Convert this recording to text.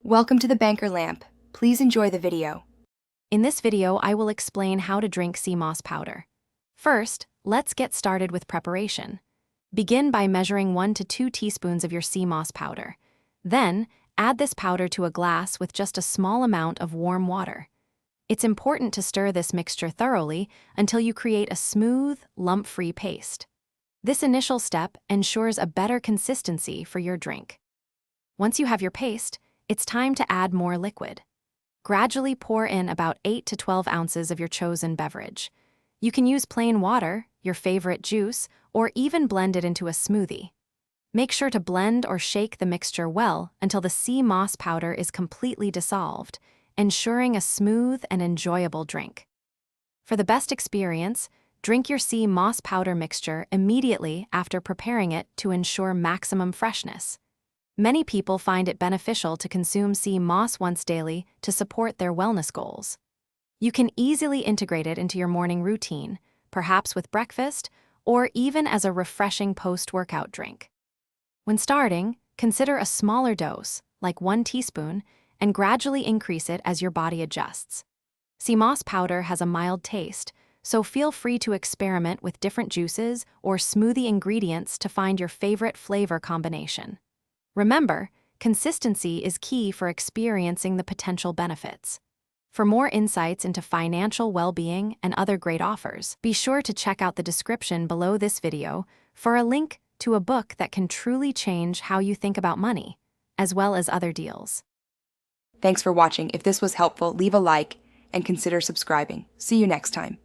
Welcome to the Banker Lamp. Please enjoy the video. In this video, I will explain how to drink sea moss powder. First, let's get started with preparation. Begin by measuring 1 to 2 teaspoons of your sea moss powder. Then, add this powder to a glass with just a small amount of warm water. It's important to stir this mixture thoroughly until you create a smooth, lump-free paste. This initial step ensures a better consistency for your drink. Once you have your paste, it's time to add more liquid. Gradually pour in about 8 to 12 ounces of your chosen beverage. You can use plain water, your favorite juice, or even blend it into a smoothie. Make sure to blend or shake the mixture well until the sea moss powder is completely dissolved, ensuring a smooth and enjoyable drink. For the best experience, drink your sea moss powder mixture immediately after preparing it to ensure maximum freshness. Many people find it beneficial to consume sea moss once daily to support their wellness goals. You can easily integrate it into your morning routine, perhaps with breakfast, or even as a refreshing post-workout drink. When starting, consider a smaller dose, like 1 teaspoon, and gradually increase it as your body adjusts. Sea moss powder has a mild taste, so feel free to experiment with different juices or smoothie ingredients to find your favorite flavor combination. Remember, consistency is key for experiencing the potential benefits. For more insights into financial well-being and other great offers, be sure to check out the description below this video for a link to a book that can truly change how you think about money, as well as other deals. Thanks for watching. If this was helpful, leave a like and consider subscribing. See you next time.